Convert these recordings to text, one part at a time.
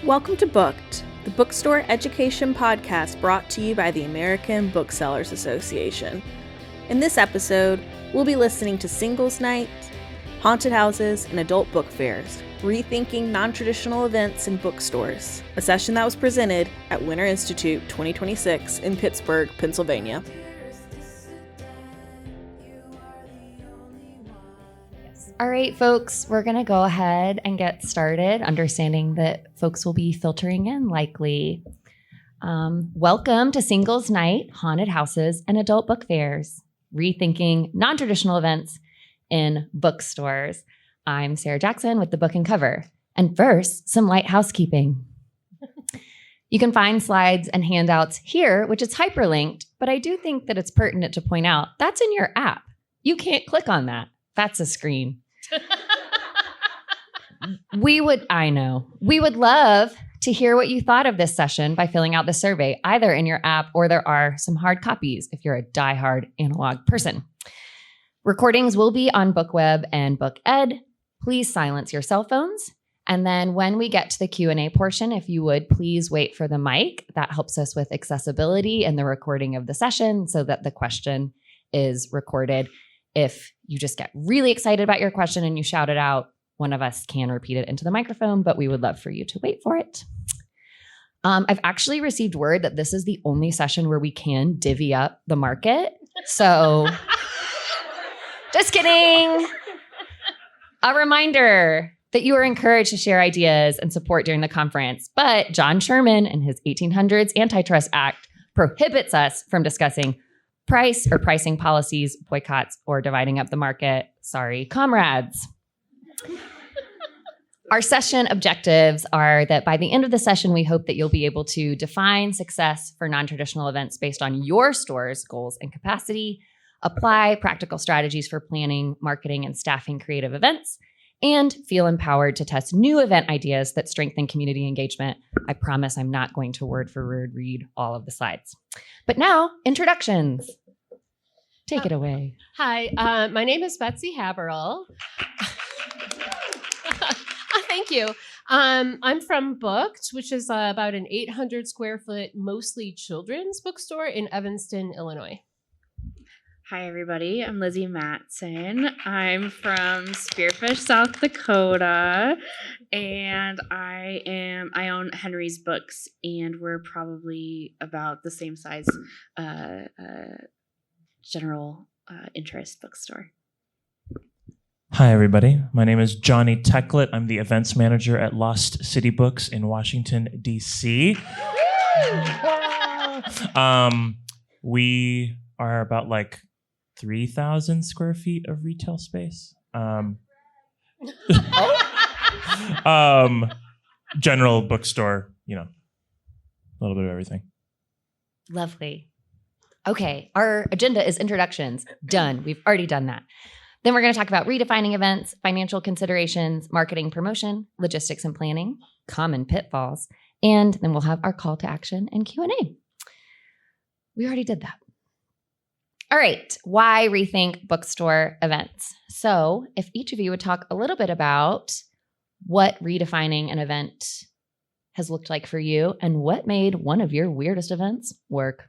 Welcome to Booked, the bookstore education podcast brought to you by the American Booksellers Association. In this episode, we'll be listening to Singles Night, haunted houses, and adult book fairs, rethinking non-traditional events in bookstores, a session that was presented at Winter Institute 2026 in Pittsburgh, Pennsylvania. All right, folks, we're going to go ahead and get started, understanding that folks will be filtering in likely. Welcome to Singles Night, Haunted Houses, and Adult Book Fairs, rethinking non-traditional events in bookstores. I'm Sarah Jackson with the book and cover. And first, some light housekeeping. You can find slides and handouts here, which is hyperlinked, but I do think that it's pertinent to point out that's in your app. You can't click on that. That's a screen. We would love to hear what you thought of this session by filling out the survey, either in your app or there are some hard copies if you're a diehard analog person. Recordings will be on BookWeb and BookEd. Please silence your cell phones. And then when we get to the Q&A portion, if you would, please wait for the mic. That helps us with accessibility and the recording of the session so that the question is recorded. If you just get really excited about your question and you shout it out, one of us can repeat it into the microphone, but we would love for you to wait for it. I've actually received word that this is the only session where we can divvy up the market. So just kidding. A reminder that you are encouraged to share ideas and support during the conference, but John Sherman and his 1800s Antitrust Act prohibits us from discussing price or pricing policies, boycotts, or dividing up the market. Sorry, comrades. Our session objectives are that by the end of the session, we hope that you'll be able to define success for non-traditional events based on your store's goals and capacity, apply practical strategies for planning, marketing, and staffing creative events, and feel empowered to test new event ideas that strengthen community engagement. I promise I'm not going to word for word read all of the slides. But now, introductions. Take it away. Hi, my name is Betsy Haberl. Thank you. I'm from Booked, which is about an 800 square foot, mostly children's bookstore in Evanston, Illinois. Hi, everybody. I'm Lizzie Matson. I'm from Spearfish, South Dakota, and I own Henry's Books, and we're probably about the same size general interest bookstore. Hi, everybody. My name is Johnny Techlet. I'm the events manager at Lost City Books in Washington, D.C. We are about 3,000 square feet of retail space. General bookstore, a little bit of everything. Lovely. Okay, our agenda is introductions. Done. We've already done that. Then we're going to talk about redefining events, financial considerations, marketing promotion, logistics and planning, common pitfalls, and then we'll have our call to action and Q&A. We already did that. All right, why rethink bookstore events? So if each of you would talk a little bit about what redefining an event has looked like for you and what made one of your weirdest events work.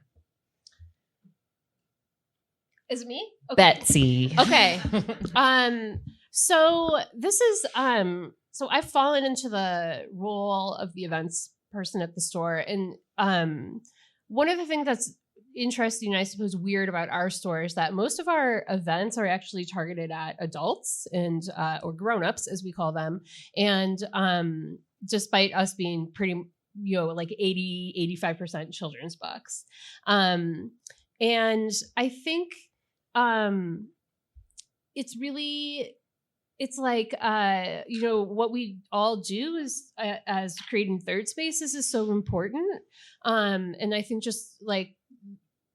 Is it me? Okay. Betsy. Okay. So this is, so I've fallen into the role of the events person at the store. And one of the things that's interesting, and I suppose weird about our store is that most of our events are actually targeted at adults and or grown-ups, as we call them. And despite us being pretty, 80-85% children's books. And I think what we all do is as creating third spaces is so important. And I think just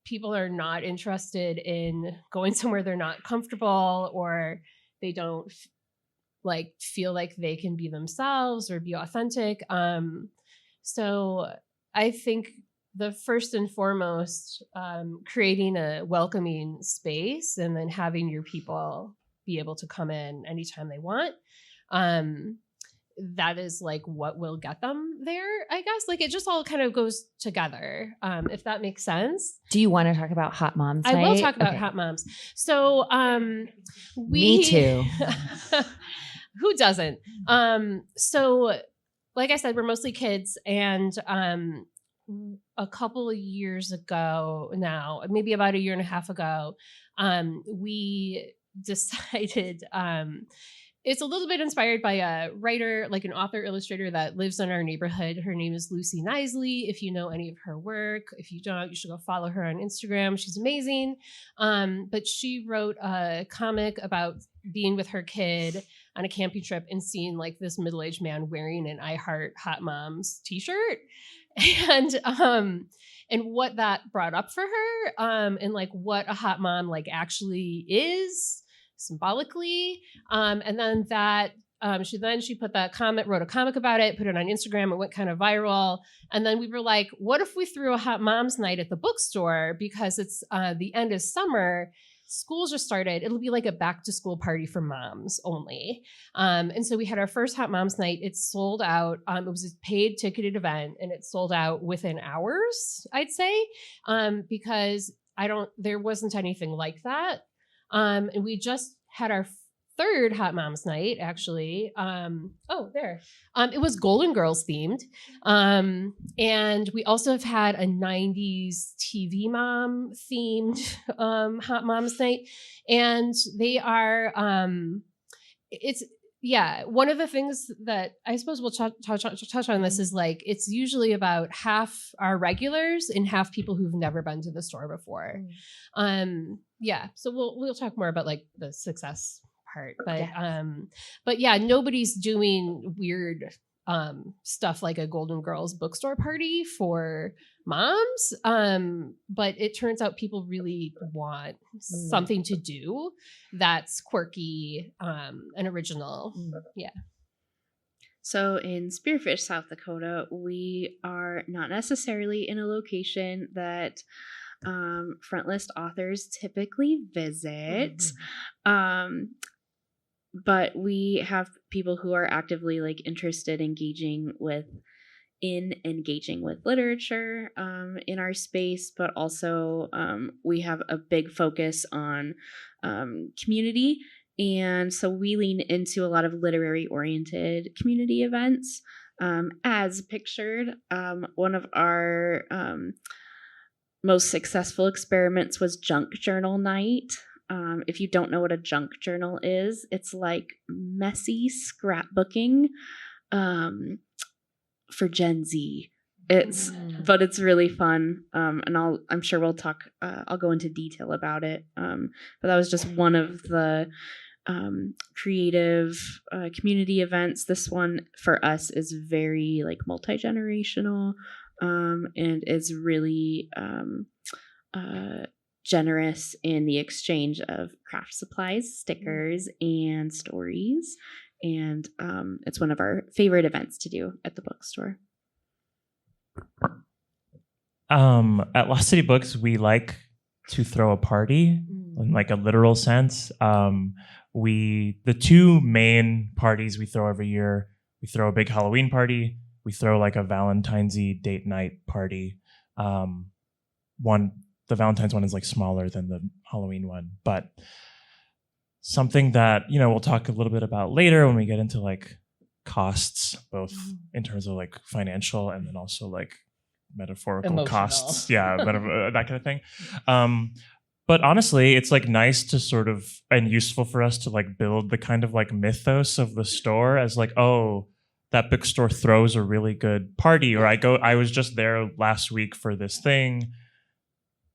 people are not interested in going somewhere they're not comfortable or they don't feel like they can be themselves or be authentic. So I think the first and foremost, creating a welcoming space and then having your people be able to come in anytime they want that is like what will get them there, I guess. Like it just all kind of goes together, if that makes sense. Do you want to talk about Hot Moms I Night? will talk about Hot Moms. So Me too. Who doesn't? So like I said, we're mostly kids, and a couple of years ago now, maybe about a year and a half ago, we decided it's a little bit inspired by a writer, like an author illustrator that lives in our neighborhood. Her name is Lucy Knisley. If you know any of her work, if you don't, you should go follow her on Instagram. She's amazing. But she wrote a comic about being with her kid on a camping trip and seeing like this middle-aged man wearing an I Heart Hot Moms t-shirt. And what that brought up for her, and like what a hot mom like actually is symbolically. And then that she put that comment, wrote a comic about it, put it on Instagram. It went kind of viral. And then we were like, what if we threw a Hot Moms Night at the bookstore? Because it's the end of summer. School just started. It'll be like a back to school party for moms only. And so we had our first Hot Moms Night. It sold out. It was a paid ticketed event, and it sold out within hours, I'd say, because there wasn't anything like that. And we just had our third Hot Moms Night, actually. It was Golden Girls themed. And we also have had a 90s TV mom themed Hot Moms Night. And they are, one of the things that I suppose we'll touch on this is like, it's usually about half our regulars and half people who've never been to the store before. So we'll talk more about like the success part, but nobody's doing weird stuff like a Golden Girls bookstore party for moms. But it turns out people really want something to do that's quirky and original. Yeah. So in Spearfish, South Dakota, we are not necessarily in a location that frontlist authors typically visit. But we have people who are actively like interested engaging with literature in our space, but also we have a big focus on community. And so we lean into a lot of literary oriented community events as pictured. One of our most successful experiments was Junk Journal Night. If you don't know what a junk journal is, it's like messy scrapbooking for Gen Z. But it's really fun. And I'm sure we'll talk, I'll go into detail about it. But that was just one of the creative community events. This one for us is very like multi-generational and is really generous in the exchange of craft supplies, stickers, and stories. And it's one of our favorite events to do at the bookstore. At Lost City Books, we like to throw a party in like a literal sense. The two main parties we throw every year, we throw a big Halloween party, we throw like a Valentine's-y date night party. The Valentine's one is like smaller than the Halloween one, but something that, we'll talk a little bit about later when we get into like costs, both in terms of like financial and then also like metaphorical emotional costs. Yeah, that kind of thing. But honestly, it's like nice to sort of, and useful for us to like build the kind of like mythos of the store as like, oh, that bookstore throws a really good party, or I was just there last week for this thing.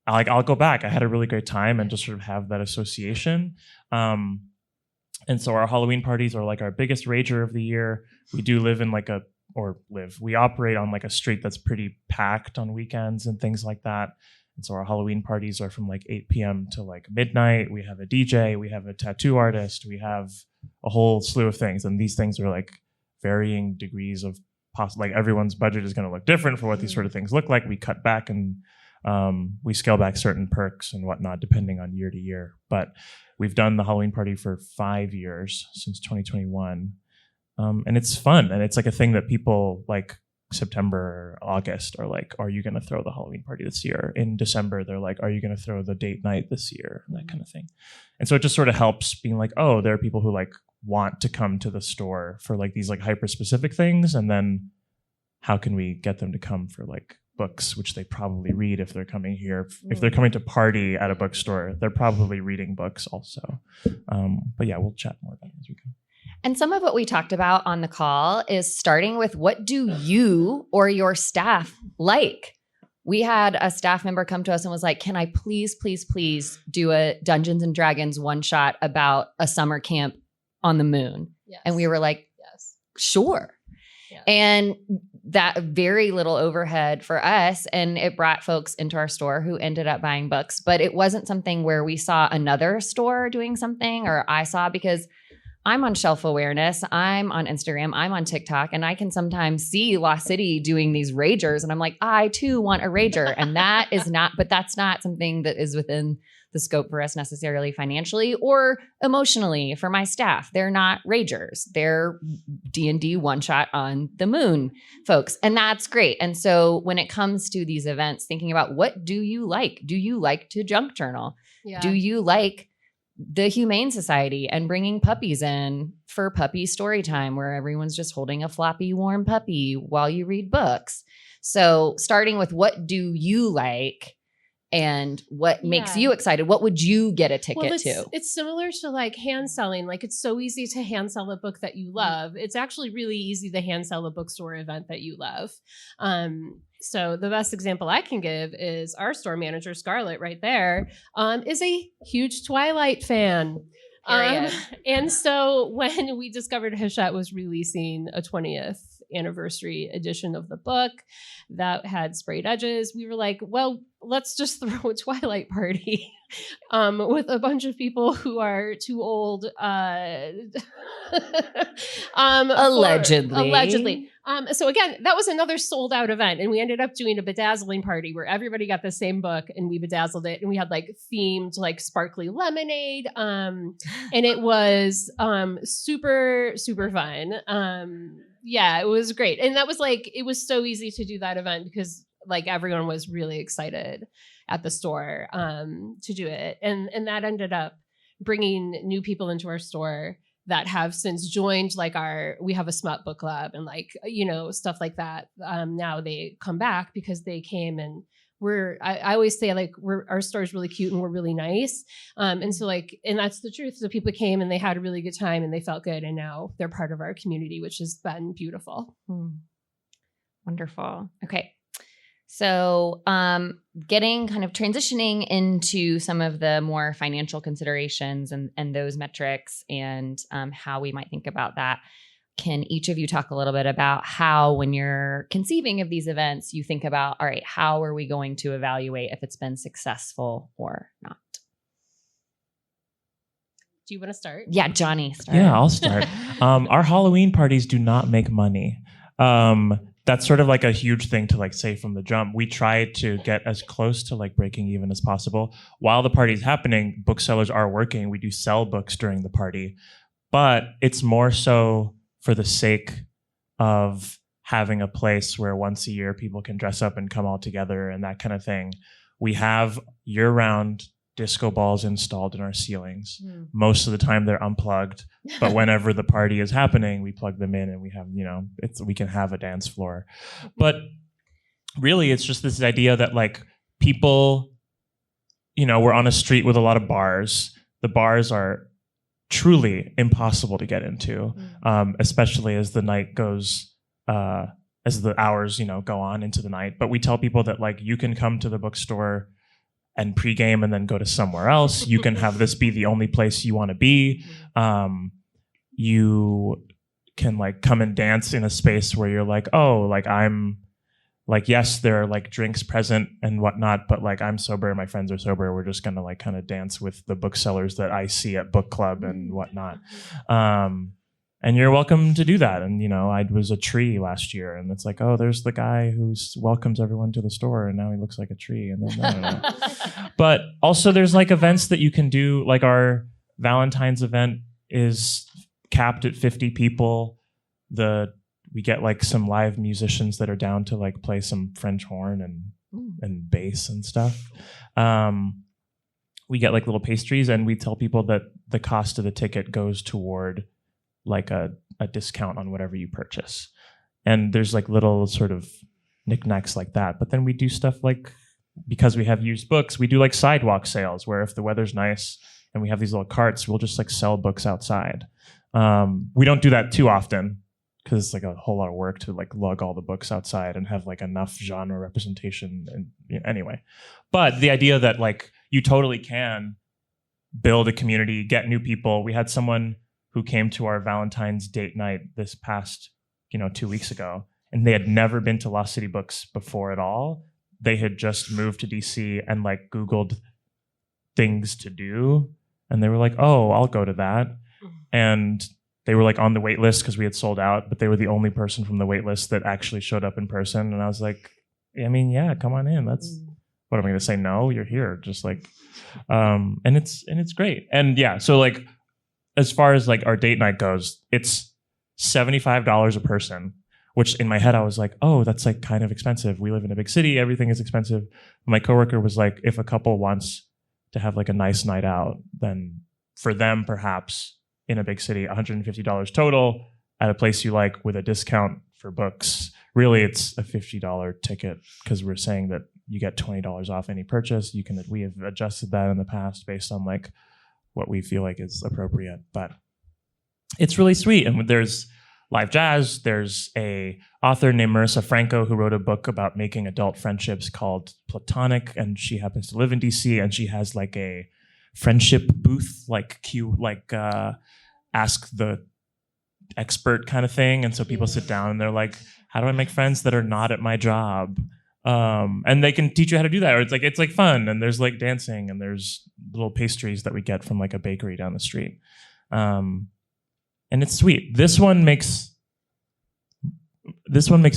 I'll go back. I had a really great time, and just sort of have that association. And so our Halloween parties are like our biggest rager of the year. We do live in we operate on like a street that's pretty packed on weekends and things like that. And so our Halloween parties are from like 8 p.m. to like midnight. We have a DJ, we have a tattoo artist, we have a whole slew of things. And these things are like varying degrees of like everyone's budget is going to look different for what these sort of things look like. We cut back and we scale back certain perks and whatnot depending on year to year. But we've done the Halloween party for 5 years, since 2021. And it's fun. And it's like a thing that people like September, August are like, are you going to throw the Halloween party this year? In December, they're like, are you going to throw the date night this year? And that kind of thing. And so it just sort of helps being like, oh, there are people who like want to come to the store for like these like hyper specific things. And then how can we get them to come for like books, which they probably read if they're coming here. If they're coming to party at a bookstore, they're probably reading books also. But yeah, we'll chat more about it as we go. And some of what we talked about on the call is starting with, what do you or your staff like? We had a staff member come to us and was like, can I please do a Dungeons and Dragons one shot about a summer camp on the moon? Yes. And we were like, Yes. Sure. Yeah. And that very little overhead for us. And it brought folks into our store who ended up buying books. But it wasn't something where we saw another store doing something, or I saw, because I'm on Shelf Awareness, I'm on Instagram, I'm on TikTok, and I can sometimes see Lost City doing these ragers. And I'm like, I too want a rager. And that's not something that is within the scope for us necessarily financially or emotionally for my staff. They're not ragers. They're D&D one shot on the moon folks. And that's great. And so when it comes to these events, thinking about, what do you like? Do you like to junk journal? Yeah. Do you like the Humane Society and bringing puppies in for puppy story time, where everyone's just holding a floppy, warm puppy while you read books? So starting with, what do you like and what makes you excited? What would you get a ticket to? It's similar to like hand selling. Like, it's so easy to hand sell a book that you love. It's actually really easy to hand sell a bookstore event that you love. So the best example I can give is our store manager, Scarlett, right there, is a huge Twilight fan. And so when we discovered Hachette was releasing a 20th anniversary edition of the book that had sprayed edges, we were like, well, let's just throw a Twilight party with a bunch of people who are too old. Allegedly. So again, that was another sold out event. And we ended up doing a bedazzling party where everybody got the same book and we bedazzled it. And we had like themed like sparkly lemonade. And it was super, super fun. Yeah, it was great. And that was like, it was so easy to do that event because like everyone was really excited at the store to do it. And that ended up bringing new people into our store that have since joined like we have a smut book club and like, you know, stuff like that. Now they come back because they came and I always say like our store is really cute and we're really nice. And so like, and that's the truth. So people came and they had a really good time and they felt good. And now they're part of our community, which has been beautiful. Wonderful. Okay. So getting kind of transitioning into some of the more financial considerations and those metrics and how we might think about that. Can each of you talk a little bit about how, when you're conceiving of these events, you think about, all right, how are we going to evaluate if it's been successful or not? Do you want to start? Yeah, Johnny, start. Yeah, I'll start. Our Halloween parties do not make money. That's sort of like a huge thing to like say from the jump. We try to get as close to like breaking even as possible. While the party's happening, booksellers are working. We do sell books during the party, but it's more so for the sake of having a place where once a year people can dress up and come all together and that kind of thing. We have year-round disco balls installed in our ceilings. Most of the time they're unplugged, but whenever the party is happening, we plug them in and we have, you know, we can have a dance floor. But really it's just this idea that like people, you know, we're on a street with a lot of bars. The bars are truly impossible to get into, especially as the night goes, as the hours, you know, go on into the night. But we tell people that like you can come to the bookstore and pregame and then go to somewhere else. You can have this be the only place you want to be. You can like come and dance in a space where you're like, oh, like I'm like, yes, there are like drinks present and whatnot, but like I'm sober, my friends are sober. We're just gonna like kind of dance with the booksellers that I see at book club and whatnot. And you're welcome to do that. And, you know, I was a tree last year and it's like, oh, there's the guy who welcomes everyone to the store and now he looks like a tree. And then, I don't know. But also there's like events that you can do, like our Valentine's event is capped at 50 people. we get like some live musicians that are down to like play some French horn and bass and stuff. We get like little pastries, and we tell people that the cost of the ticket goes toward like a discount on whatever you purchase. And there's like little sort of knickknacks like that. But then we do stuff like, because we have used books, we do like sidewalk sales where if the weather's nice and we have these little carts, we'll just like sell books outside. We don't do that too often because it's like a whole lot of work to like lug all the books outside and have like enough genre representation. And anyway, but the idea that like you totally can build a community, get new people. We had someone who came to our Valentine's date night this past, 2 weeks ago, and they had never been to Lost City Books before at all. They had just moved to DC and like Googled things to do. And they were like, oh, I'll go to that. And they were like on the wait list because we had sold out, but they were the only person from the wait list that actually showed up in person. And I was like, I mean, yeah, come on in. What am I going to say? No, you're here. Just like, and it's great. And yeah, so like, as far as like our date night goes, it's $75 a person, which in my head, I was like, oh, that's like kind of expensive. We live in a big city. Everything is expensive. My coworker was like, if a couple wants to have like a nice night out, then for them, perhaps in a big city, $150 total at a place you like with a discount for books. Really, it's a $50 ticket because we're saying that you get $20 off any purchase. We have adjusted that in the past based on like what we feel like is appropriate, but it's really sweet. And there's live jazz. There's a author named Marissa Franco who wrote a book about making adult friendships called Platonic, and she happens to live in DC, and she has like a friendship booth, like ask the expert kind of thing. And so people sit down and they're like, how do I make friends that are not at my job? And they can teach you how to do that. Or it's like fun, and there's like dancing, and there's little pastries that we get from like a bakery down the street. And it's sweet. This one makes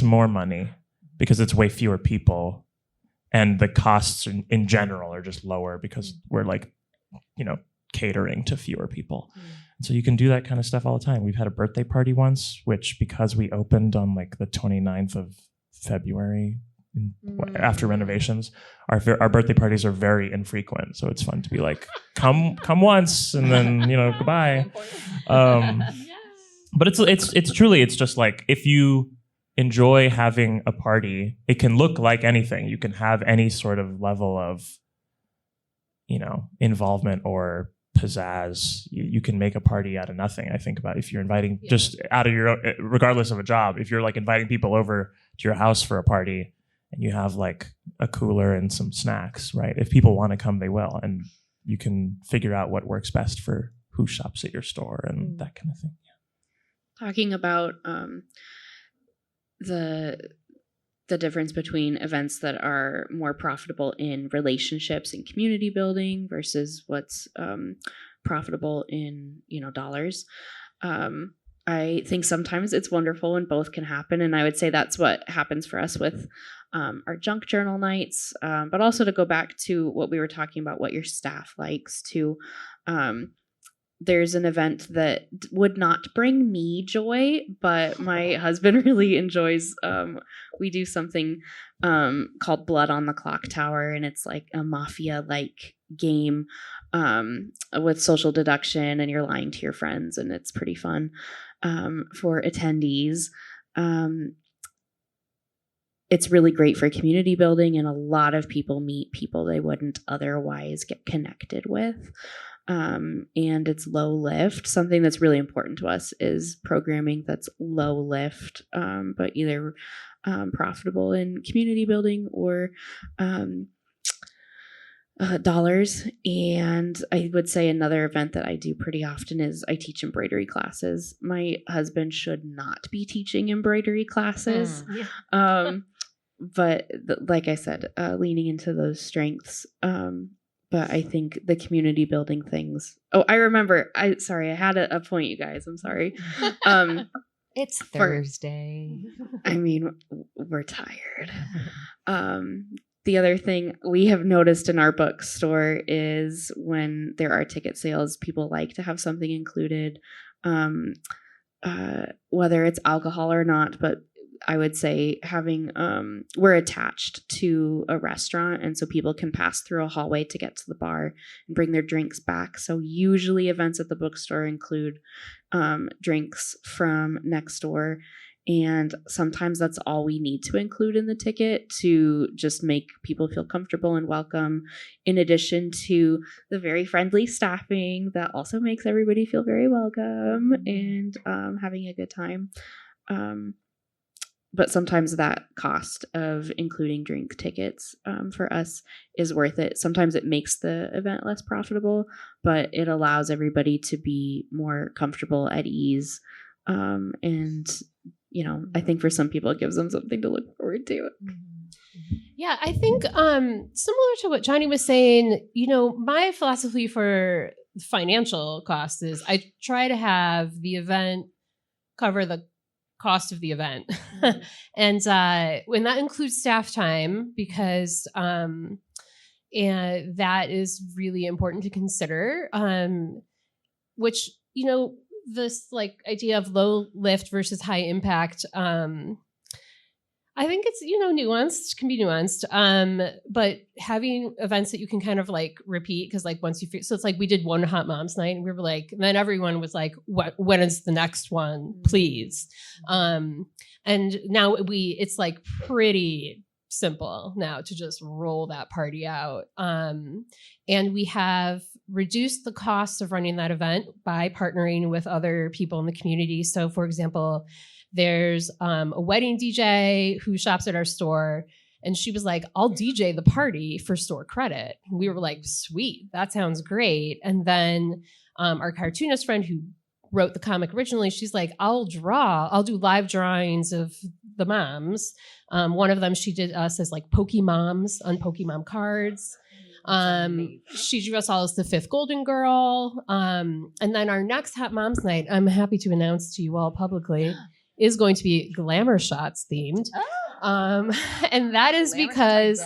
more money because it's way fewer people, and the costs in general are just lower because we're like, catering to fewer people. And so you can do that kind of stuff all the time. We've had a birthday party once, which because we opened on like the 29th of February after renovations, our birthday parties are very infrequent. So it's fun to be like, come once and then, goodbye. But it's truly just like, if you enjoy having a party, it can look like anything. You can have any sort of level of, involvement or pizzazz. You can make a party out of nothing. I think about if you're inviting just out of your, regardless of a job, if you're like inviting people over to your house for a party and you have like a cooler and some snacks, right? If people want to come, they will. And you can figure out what works best for who shops at your store and that kind of thing. Talking about the difference between events that are more profitable in relationships and community building versus what's profitable in dollars. I think sometimes it's wonderful when both can happen, and I would say that's what happens for us with our junk journal nights, but also to go back to what we were talking about, what your staff likes to. There's an event that would not bring me joy, but my husband really enjoys. We do something called Blood on the Clock Tower, and it's like a mafia-like game with social deduction, and you're lying to your friends, and it's pretty fun for attendees. It's really great for community building, and a lot of people meet people they wouldn't otherwise get connected with. And it's low lift. Something that's really important to us is programming that's low lift, but either profitable in community building or dollars. And I would say another event that I do pretty often is I teach embroidery classes. My husband should not be teaching embroidery classes. But like I said, leaning into those strengths. But I think the community building things. Oh, I remember. I had a point, you guys. I'm sorry. It's Thursday. I mean, we're tired. The other thing we have noticed in our bookstore is when there are ticket sales, people like to have something included. whether it's alcohol or not, but I would say having, we're attached to a restaurant, and so people can pass through a hallway to get to the bar and bring their drinks back. So usually events at the bookstore include drinks from next door. And sometimes that's all we need to include in the ticket to just make people feel comfortable and welcome, in addition to the very friendly staffing that also makes everybody feel very welcome and having a good time. But sometimes that cost of including drink tickets for us is worth it. Sometimes it makes the event less profitable, but it allows everybody to be more comfortable, at ease. And, you know, I think for some people it gives them something to look forward to. Yeah, I think similar to what Johnny was saying, you know, my philosophy for financial costs is I try to have the event cover the cost of the event. And when that includes staff time, because and that is really important to consider, which, you know, this like idea of low lift versus high impact, I think it's, you know, nuanced, can be nuanced. But having events that you can kind of like repeat, because like once you so it's like we did one hot moms night and we were like, and then everyone was like, when is the next one, please? And now it's like pretty simple now to just roll that party out. And we have reduced the costs of running that event by partnering with other people in the community. So for example, there's a wedding DJ who shops at our store, and she was like, I'll DJ the party for store credit. And we were like, sweet, that sounds great. And then our cartoonist friend who wrote the comic originally, she's like, I'll do live drawings of the moms. One of them she did us as like Pokemoms on Pokemon cards. She drew us all as the fifth Golden Girl. And then our next Hot Moms night, I'm happy to announce to you all publicly, is going to be glamour shots themed. And that is because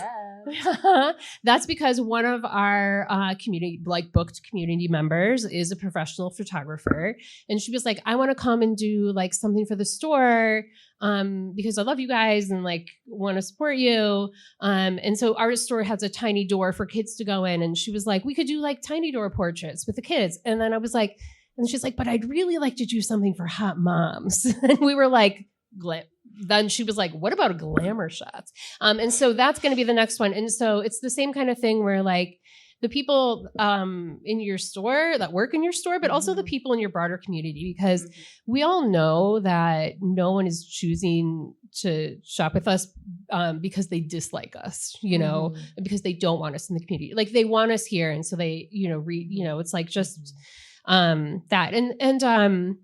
that's because one of our community, like booked community members, is a professional photographer. And she was like, I want to come and do like something for the store because I love you guys and like want to support you. And so our store has a tiny door for kids to go in. And she was like, we could do like tiny door portraits with the kids. And then I was like, and she's like, but I'd really like to do something for hot moms. And we were like, then she was like, what about glamour shots? And so that's going to be the next one. And so it's the same kind of thing where like the people in your store that work in your store, but also the people in your broader community, because we all know that no one is choosing to shop with us because they dislike us, you know, because they don't want us in the community. Like they want us here. And so they, you know, it's like just that. And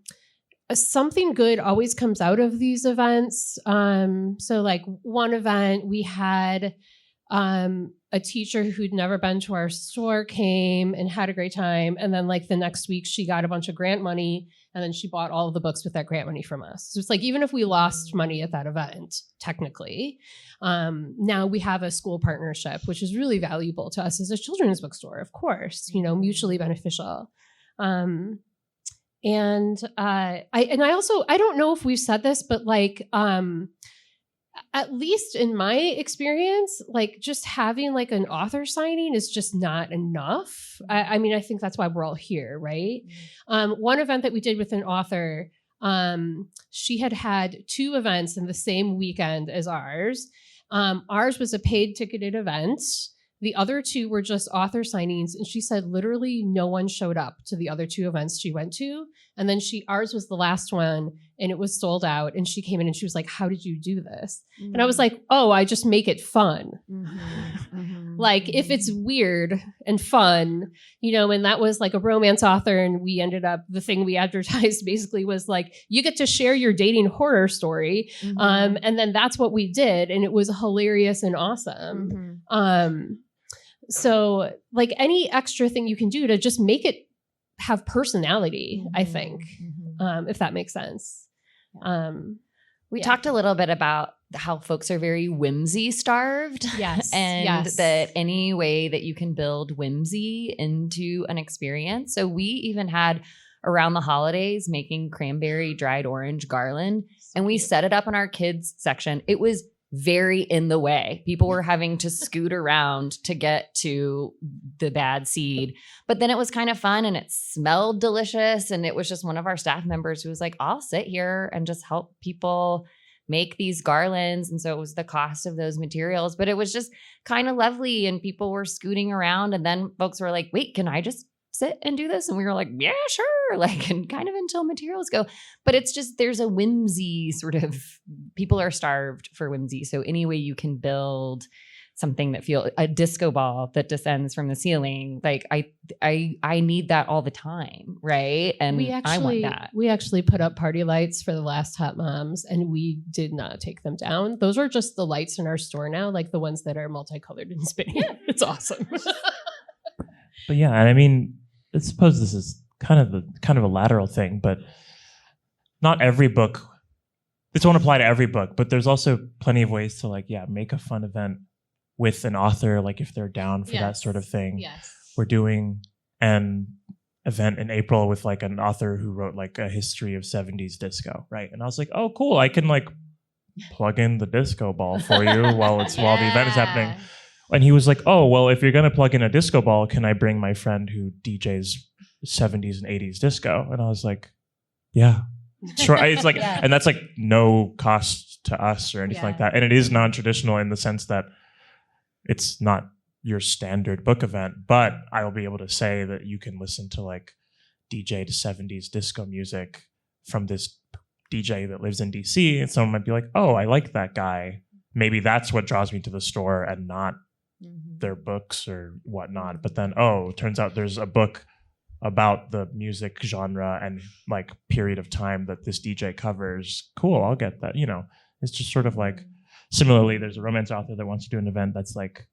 something good always comes out of these events. So like one event we had a teacher who'd never been to our store came and had a great time. And then like the next week she got a bunch of grant money and then she bought all of the books with that grant money from us. So it's like, even if we lost money at that event, technically, now we have a school partnership, which is really valuable to us as a children's bookstore, of course, you know, mutually beneficial. And I don't know if we've said this, but like, at least in my experience, like just having like an author signing is just not enough. I mean, I think that's why we're all here, right? One event that we did with an author, she had 2 events in the same weekend as ours. Ours was a paid ticketed event. The other 2 were just author signings. And she said literally no one showed up to the other 2 events she went to. And then ours was the last one and it was sold out. And she came in and she was like, how did you do this? And I was like, oh, I just make it fun. Like if it's weird and fun, you know, and that was like a romance author. And we ended up, the thing we advertised basically was like, you get to share your dating horror story. And then that's what we did. And it was hilarious and awesome. So like any extra thing you can do to just make it have personality, I think, if that makes sense. We talked a little bit about how folks are very whimsy starved. Yes. And that any way that you can build whimsy into an experience. So we even had around the holidays making cranberry dried orange garland. And we set it up in our kids section. It was very in the way. People were having to scoot around to get to the bad seed. But then it was kind of fun and it smelled delicious. And it was just one of our staff members who was like, I'll sit here and just help people make these garlands. And so it was the cost of those materials, but it was just kind of lovely. And people were scooting around. And then folks were like, wait, can I just sit and do this? And we were like, yeah, sure. Like, and kind of until materials go. But it's just, there's a whimsy sort of, people are starved for whimsy. So any way you can build something that feels a disco ball that descends from the ceiling, like I need that all the time, right? And I want that. We actually put up party lights for the last Hot Moms, and we did not take them down. Those are just the lights in our store now, like the ones that are multicolored and spinning. Yeah. It's awesome. But yeah, and I mean, I suppose this is kind of a lateral thing, but not every book. This won't apply to every book, but there's also plenty of ways to make a fun event with an author, like if they're down for that sort of thing. Yes. We're doing an event in April with like an author who wrote like a history of 70s disco, right? And I was like, oh, cool. I can like plug in the disco ball for you while the event is happening. And he was like, oh, well, if you're going to plug in a disco ball, can I bring my friend who DJs 70s and 80s disco? And I was like, yeah. Sure. It's like, and that's like no cost to us or anything like that. And it is non-traditional in the sense that it's not your standard book event, but I'll be able to say that you can listen to like DJ to 70s disco music from this DJ that lives in DC, and someone might be like, oh, I like that guy. Maybe that's what draws me to the store and not their books or whatnot. But then, turns out there's a book about the music genre and like period of time that this DJ covers. Cool, I'll get that. It's just sort of like, similarly, there's a romance author that wants to do an event that's like,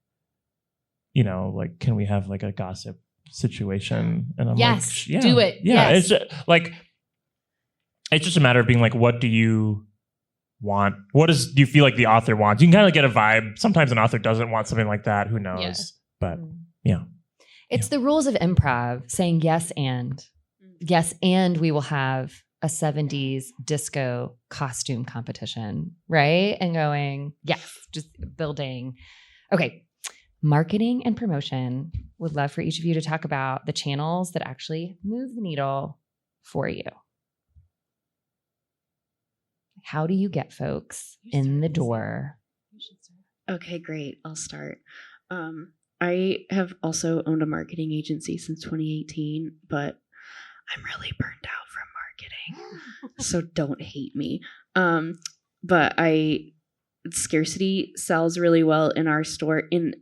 like, can we have like a gossip situation? And I'm yes, like, yeah, do it. Yeah, yes. it's just, like, it's just a matter of being like, what do you want? Do you feel like the author wants? You can kind of get a vibe. Sometimes an author doesn't want something like that. Who knows? Yeah. But yeah. It's the rules of improv saying yes and we will have a 70s disco costume competition, right? And going, yes, just building. Okay. Marketing and promotion. Would love for each of you to talk about the channels that actually move the needle for you. How do you get folks in the door? Okay, great. I'll start. I have also owned a marketing agency since 2018, but I'm really burned out from marketing. So don't hate me. But scarcity sells really well in our store. In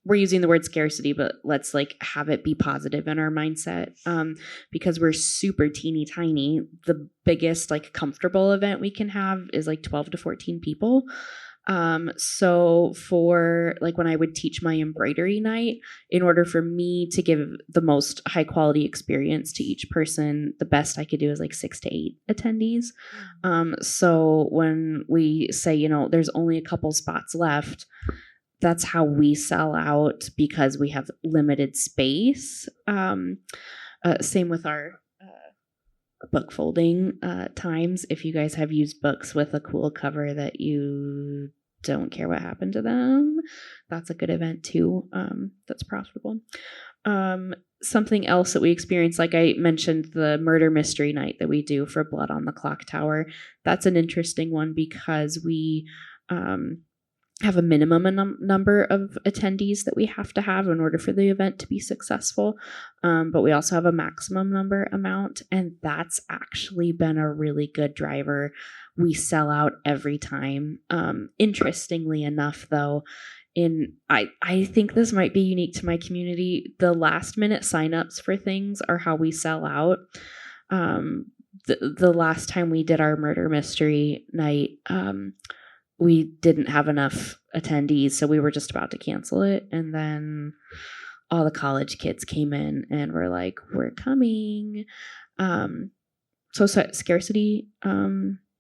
we're using the word scarcity, but let's like have it be positive in our mindset. Because we're super teeny tiny. The biggest like comfortable event we can have is like 12 to 14 people. So for like when I would teach my embroidery night, in order for me to give the most high quality experience to each person, the best I could do is like 6 to 8 attendees. So when we say, there's only a couple spots left, that's how we sell out because we have limited space. Same with our book folding times. If you guys have used books with a cool cover that you don't care what happened to them, that's a good event too. That's profitable. Something else that we experience, like I mentioned, the murder mystery night that we do for Blood on the Clock Tower. That's an interesting one because we have a minimum number of attendees that we have to have in order for the event to be successful. But we also have a maximum amount, and that's actually been a really good driver. We sell out every time. Interestingly enough, though, I think this might be unique to my community. The last minute signups for things are how we sell out. The last time we did our murder mystery night, we didn't have enough attendees, so we were just about to cancel it. And then all the college kids came in and were like, we're coming. So scarcity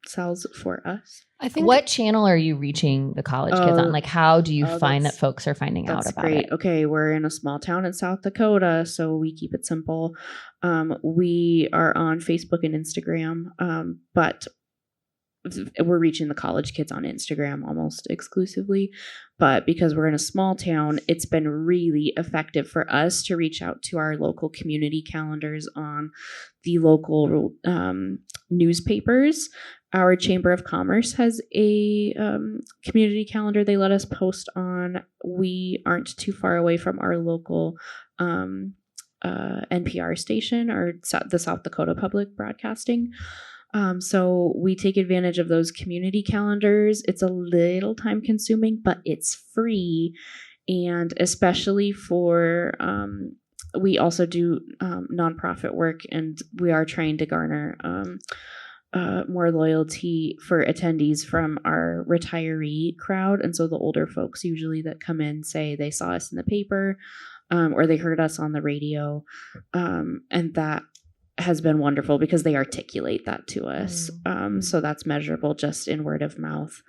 sells for us. I think What channel are you reaching the college kids on? Like, how do you find that that's- folks are finding out That's about great. it? Okay, we're in a small town in South Dakota, so we keep it simple. We are on Facebook and Instagram, but we're reaching the college kids on Instagram almost exclusively. But because we're in a small town, it's been really effective for us to reach out to our local community calendars on the local newspapers. Our Chamber of Commerce has a community calendar they let us post on. We aren't too far away from our local NPR station, or the South Dakota Public Broadcasting. So we take advantage of those community calendars. It's a little time consuming, but it's free. And especially for, we also do nonprofit work, and we are trying to garner more loyalty for attendees from our retiree crowd. And so the older folks usually that come in say they saw us in the paper or they heard us on the radio. And that has been wonderful because they articulate that to us. So that's measurable just in word of mouth.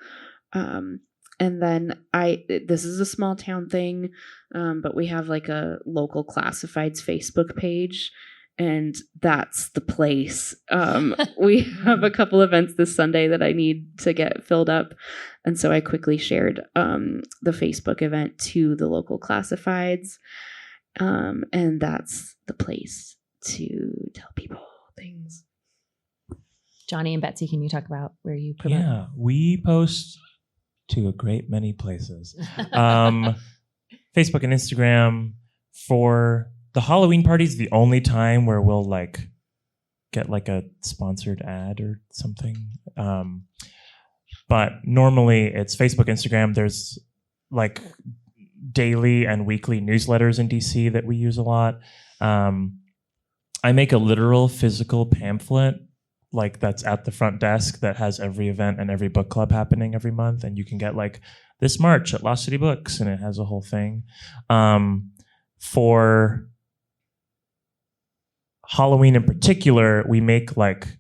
And then this is a small town thing, but we have like a local classifieds Facebook page, and that's the place. We have a couple events this Sunday that I need to get filled up. And so I quickly shared the Facebook event to the local classifieds. And that's the place to tell people things. Johnny and Betsy, can you talk about where you promote? Yeah, we post to a great many places. Facebook and Instagram. For the Halloween parties, the only time where we'll like get like a sponsored ad or something. But normally it's Facebook, Instagram. There's like daily and weekly newsletters in DC that we use a lot. I make a literal physical pamphlet like that's at the front desk that has every event and every book club happening every month, and you can get like this March at Lost City Books, and it has a whole thing. For Halloween in particular, we make like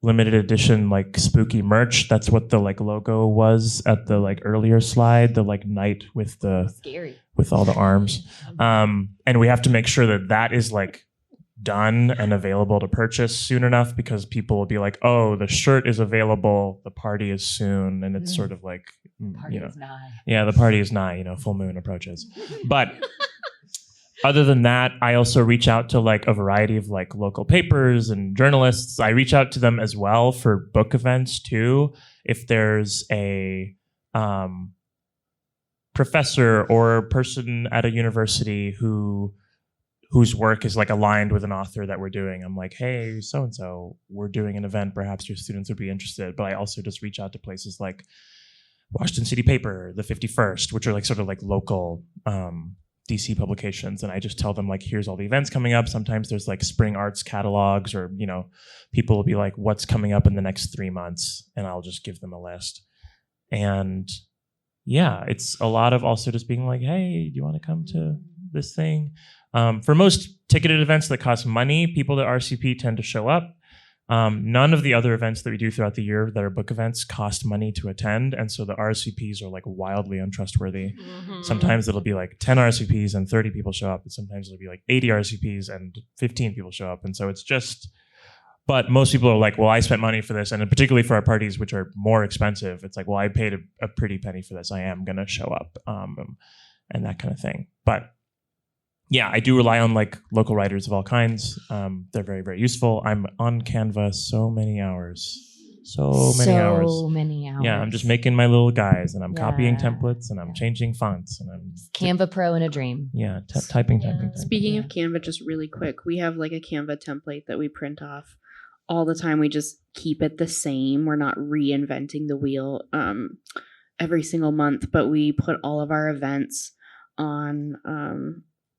limited edition like spooky merch. That's what the like logo was at the like earlier slide, the like knight with the Scary. with all the arms. And we have to make sure that that is like done and available to purchase soon enough, because people will be like, oh, the shirt is available, the party is soon. And it's sort of like, Party is nigh. yeah, the party is nigh, full moon approaches. But other than that, I also reach out to like a variety of like local papers and journalists. I reach out to them as well for book events too. If there's a professor or person at a university whose work is like aligned with an author that we're doing, I'm like, hey, so-and-so, we're doing an event, perhaps your students would be interested. But I also just reach out to places like Washington City Paper, the 51st, which are like sort of like local DC publications. And I just tell them like, here's all the events coming up. Sometimes there's like spring arts catalogs, or, people will be like, what's coming up in the next 3 months? And I'll just give them a list. And yeah, it's a lot of also just being like, hey, do you want to come to this thing? For most ticketed events that cost money, people at RCP tend to show up. None of the other events that we do throughout the year that are book events cost money to attend. And so the RSVPs are like wildly untrustworthy. Mm-hmm. Sometimes it'll be like 10 RSVPs and 30 people show up. And sometimes it'll be like 80 RSVPs and 15 people show up. And so it's just, but most people are like, well, I spent money for this. And particularly for our parties, which are more expensive, it's like, well, I paid a pretty penny for this. I am going to show up and that kind of thing. But yeah, I do rely on like local writers of all kinds. They're very, very useful. I'm on Canva so many hours. So many hours. Yeah, I'm just making my little guys, and I'm copying templates, and I'm changing fonts, and I'm Canva Pro in a dream. Yeah, typing. Speaking of Canva, just really quick, we have like a Canva template that we print off all the time. We just keep it the same. We're not reinventing the wheel every single month, but we put all of our events on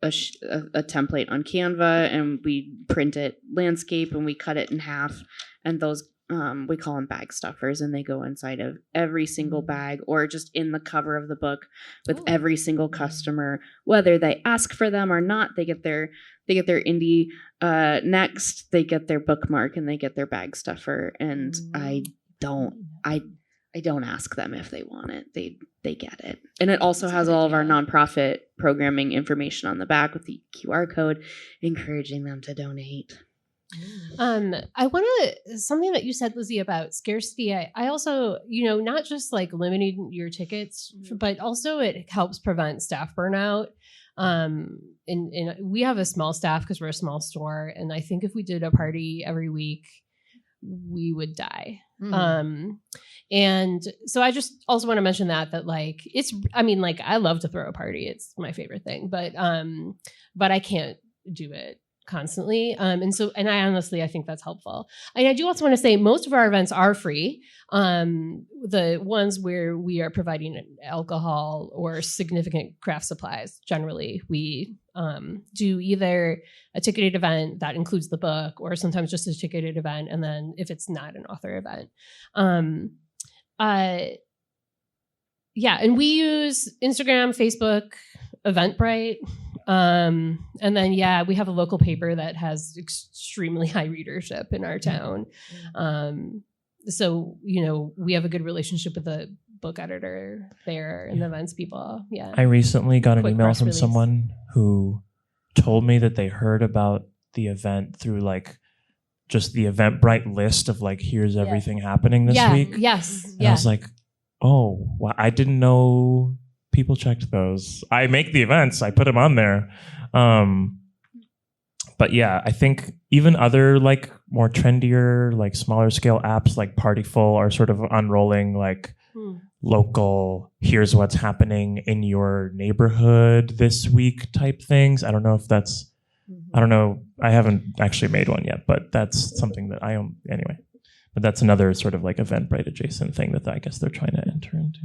a template on Canva, and we print it landscape, and we cut it in half, and those we call them bag stuffers, and they go inside of every single bag or just in the cover of the book with every single customer, whether they ask for them or not. They get their indie next, they get their bookmark, and they get their bag stuffer. And I don't ask them if they want it. They get it. And it also has all of our nonprofit programming information on the back with the QR code, encouraging them to donate. I want to, something that you said, Lizzie, about scarcity. I also, not just like limiting your tickets, but also it helps prevent staff burnout. And we have a small staff because we're a small store. And I think if we did a party every week, we would die. And so I just also want to mention that like, I love to throw a party. It's my favorite thing, but I can't do it constantly. And I honestly, I think that's helpful. And I do also want to say most of our events are free. The ones where we are providing alcohol or significant craft supplies, generally we do either a ticketed event that includes the book or sometimes just a ticketed event. And then if it's not an author event, and we use Instagram, Facebook, Eventbrite. And then, we have a local paper that has extremely high readership in our town. So, we have a good relationship with the book editor there and the events people. Yeah. I recently got an email from release. someone who told me that they heard about the event through like just the Eventbrite list of like, here's everything happening this week. Yes. And I was like, oh, wow, I didn't know people checked those. I make the events, I put them on there. But yeah, I think even other like more trendier, like smaller scale apps like Partyful are sort of unrolling like local, here's what's happening in your neighborhood this week type things. I don't know if that's, I don't know. I haven't actually made one yet, but that's something that I own anyway. But that's another sort of like Eventbrite adjacent thing that I guess they're trying to enter into.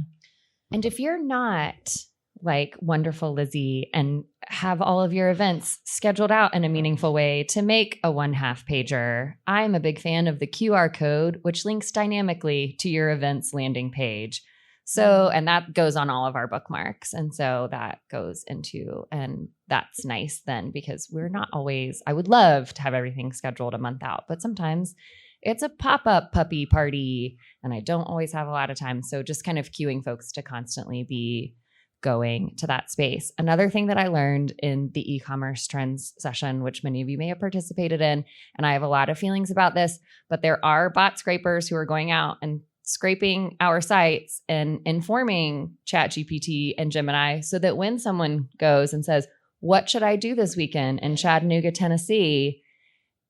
And if you're not like wonderful Lizzie and have all of your events scheduled out in a meaningful way to make a 1/2 pager, I'm a big fan of the QR code, which links dynamically to your event's landing page. So, and that goes on all of our bookmarks. And so that goes into, and that's nice then because we're not always, I would love to have everything scheduled a month out, but sometimes it's a pop-up puppy party and I don't always have a lot of time. So just kind of cueing folks to constantly be going to that space. Another thing that I learned in the e-commerce trends session, which many of you may have participated in, and I have a lot of feelings about this, but there are bot scrapers who are going out and scraping our sites and informing ChatGPT and Gemini so that when someone goes and says, what should I do this weekend in Chattanooga, Tennessee,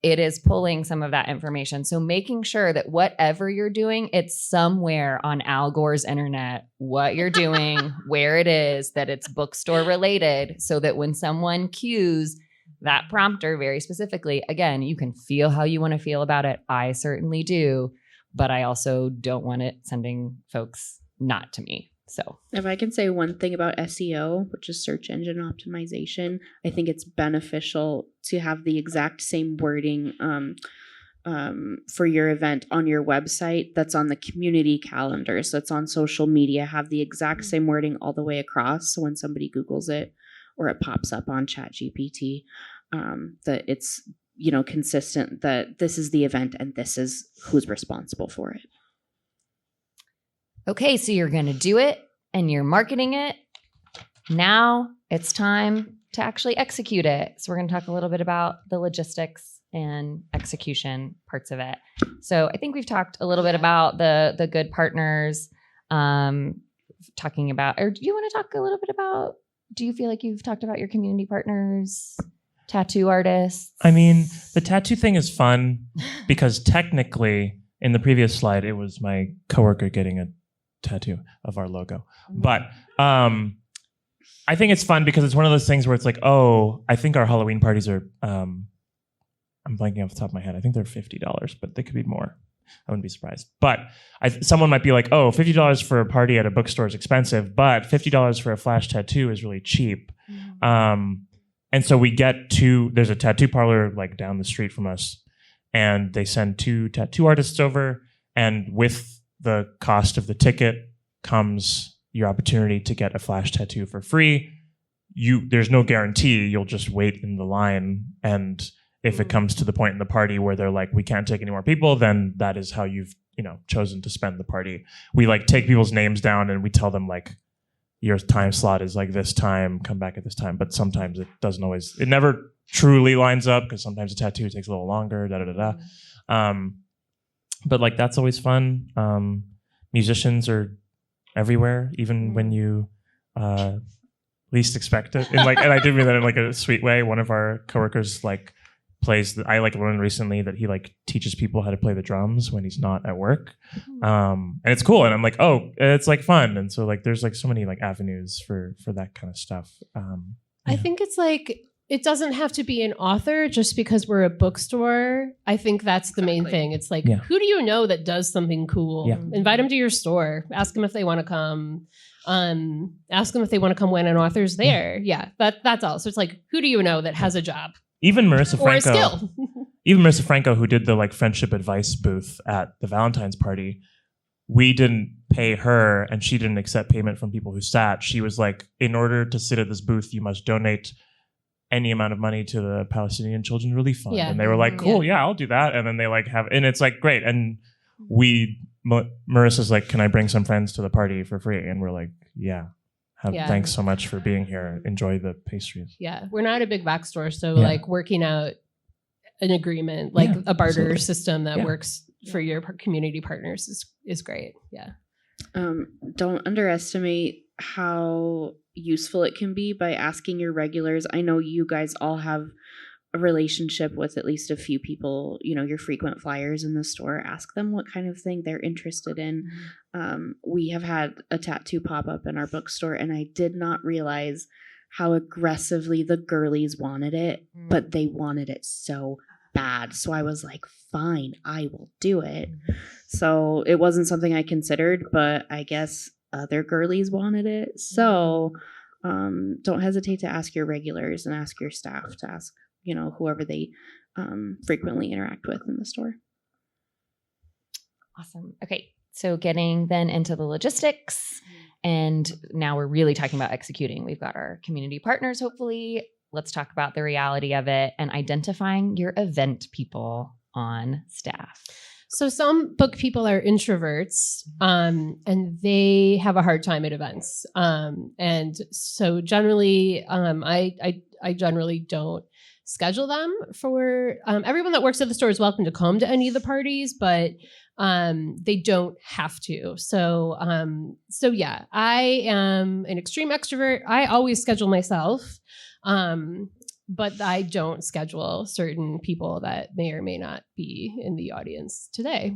it is pulling some of that information. So making sure that whatever you're doing, it's somewhere on Al Gore's internet, what you're doing, where it is, that it's bookstore related, so that when someone cues that prompter very specifically, again, you can feel how you want to feel about it. I certainly do, but I also don't want it sending folks not to me. So if I can say one thing about SEO, which is search engine optimization, I think it's beneficial to have the exact same wording for your event on your website that's on the community calendar. So it's on social media, have the exact same wording all the way across. So when somebody Googles it or it pops up on ChatGPT, that it's, consistent that this is the event and this is who's responsible for it. Okay, so you're going to do it and you're marketing it. Now it's time to actually execute it. So we're going to talk a little bit about the logistics and execution parts of it. So I think we've talked a little bit about the good partners, talking about, or do you want to talk a little bit about, do you feel like you've talked about your community partners, tattoo artists? I mean, the tattoo thing is fun because technically in the previous slide, it was my coworker getting a tattoo of our logo. But I think it's fun because it's one of those things where it's like, oh, I think our Halloween parties are, I'm blanking off the top of my head. I think they're $50, but they could be more. I wouldn't be surprised. But someone might be like, oh, $50 for a party at a bookstore is expensive, but $50 for a flash tattoo is really cheap. And so we get there's a tattoo parlor like down the street from us, and they send 2 tattoo artists over, and with the cost of the ticket comes your opportunity to get a flash tattoo for free. There's no guarantee. You'll just wait in the line. And if it comes to the point in the party where they're like, we can't take any more people, then that is how you've chosen to spend the party. We like take people's names down and we tell them like, your time slot is like this time, come back at this time. But sometimes it never truly lines up because sometimes a tattoo takes a little longer, But like, that's always fun. Musicians are everywhere, even when you least expect it. And I did mean that in like a sweet way. One of our coworkers like plays. I like learned recently that he like teaches people how to play the drums when he's not at work, and it's cool. And I'm like, oh, it's like fun. And so like, there's like so many like avenues for that kind of stuff. I think it's like, it doesn't have to be an author just because we're a bookstore. I think that's the main thing. It's like, who do you know that does something cool? Yeah. Invite them to your store. Ask them if they want to come. Ask them if they want to come when an author's there. Yeah, that's all. So it's like, who do you know that has a job? Even Marissa Franco, or a skill. Even Marissa Franco, who did the like friendship advice booth at the Valentine's party, we didn't pay her and she didn't accept payment from people who sat. She was like, in order to sit at this booth, you must donate any amount of money to the Palestinian Children's Relief Fund. Yeah. And they were like, cool, yeah, I'll do that. And then they like and it's like, great. And Marissa's like, can I bring some friends to the party for free? And we're like, yeah. Thanks so much for being here. Enjoy the pastries. Yeah, we're not a big box store, so like working out an agreement, like a barter system that works for your community partners is great. Yeah. Don't underestimate how useful it can be by asking your regulars. I know you guys all have a relationship with at least a few people, your frequent flyers in the store. Ask them what kind of thing they're interested in. We have had a tattoo pop up in our bookstore, and I did not realize how aggressively the girlies wanted it, but they wanted it so bad. So I was like, fine, I will do it. So it wasn't something I considered, but I guess other girlies wanted it. So don't hesitate to ask your regulars and ask your staff to ask whoever they frequently interact with in the store. Awesome. Okay. So getting then into the logistics, and now we're really talking about executing. We've got our community partners, hopefully. Let's talk about the reality of it and identifying your event people on staff. So some book people are introverts, and they have a hard time at events. And so generally, I generally don't schedule them for everyone that works at the store is welcome to come to any of the parties, but they don't have to. So yeah, I am an extreme extrovert. I always schedule myself, but I don't schedule certain people that may or may not be in the audience today.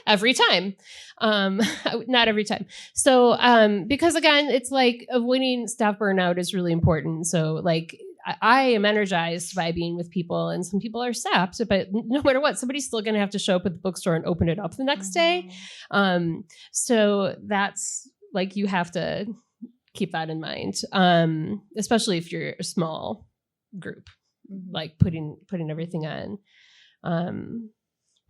Every time. Not every time. So, because again, it's like avoiding staff burnout is really important. So like, I am energized by being with people, and some people are sapped, but no matter what, somebody's still going to have to show up at the bookstore and open it up the next day. So that's like, you have to keep that in mind, especially if you're a small group, like putting everything on.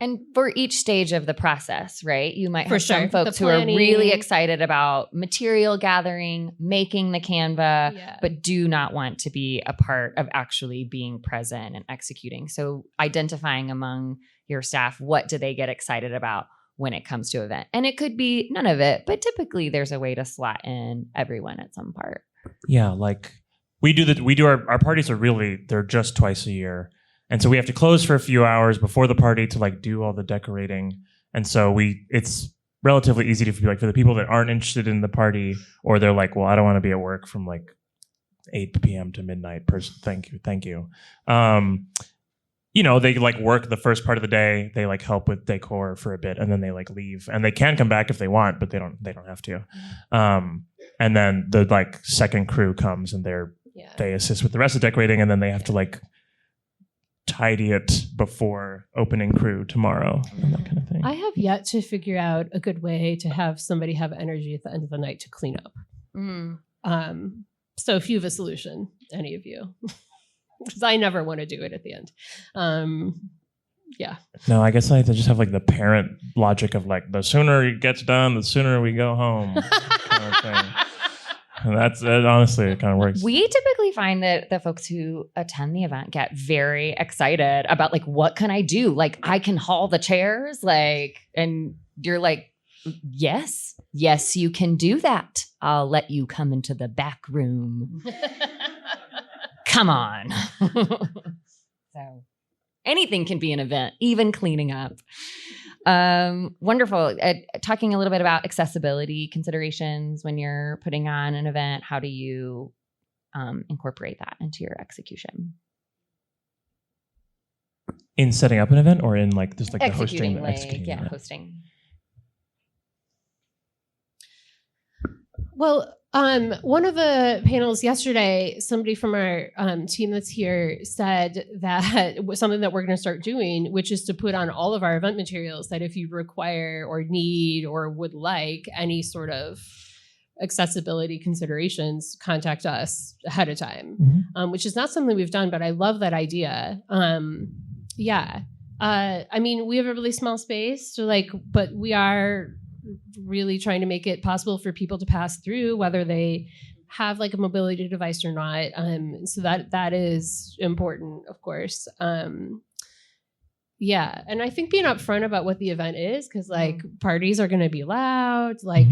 And for each stage of the process, right? You might have some folks who are planning, really excited about material gathering, making the Canva, but do not want to be a part of actually being present and executing. So identifying among your staff, what do they get excited about when it comes to event? And it could be none of it, but typically there's a way to slot in everyone at some part. Yeah, like we do our parties are really, they're just twice a year. And so we have to close for a few hours before the party to like do all the decorating. And so it's relatively easy to be like, for the people that aren't interested in the party, or they're like, well, I don't want to be at work from like 8 p.m. to midnight. Thank you. They like work the first part of the day. They like help with decor for a bit, and then they like leave. And they can come back if they want, but they don't have to. And then the like second crew comes, and they assist with the rest of decorating, and then they have to like tidy it before opening crew tomorrow and that kind of thing. I have yet to figure out a good way to have somebody have energy at the end of the night to clean up. So if you have a solution, any of you, because I never want to do it at the end. Yeah. No, I guess I just have like the parent logic of like, the sooner it gets done, the sooner we go home kind of thing. And honestly, it kind of works. We typically find that the folks who attend the event get very excited about like, what can I do? Like, I can haul the chairs, like, and you're like, yes, you can do that. I'll let you come into the back room. Come on. So anything can be an event, even cleaning up. Wonderful. Talking a little bit about accessibility considerations when you're putting on an event. How do you incorporate that into your execution? In setting up an event, or in like just like the hosting? Hosting. Well, one of the panels yesterday, somebody from our team that's here said that something that we're going to start doing, which is to put on all of our event materials that if you require or need or would like any sort of accessibility considerations, contact us ahead of time, which is not something we've done, but I love that idea. Yeah. I mean, we have a really small space, so but we are really trying to make it possible for people to pass through, whether they have like a mobility device or not. So that is important, of course. Yeah. And I think being upfront about what the event is, because like parties are going to be loud, like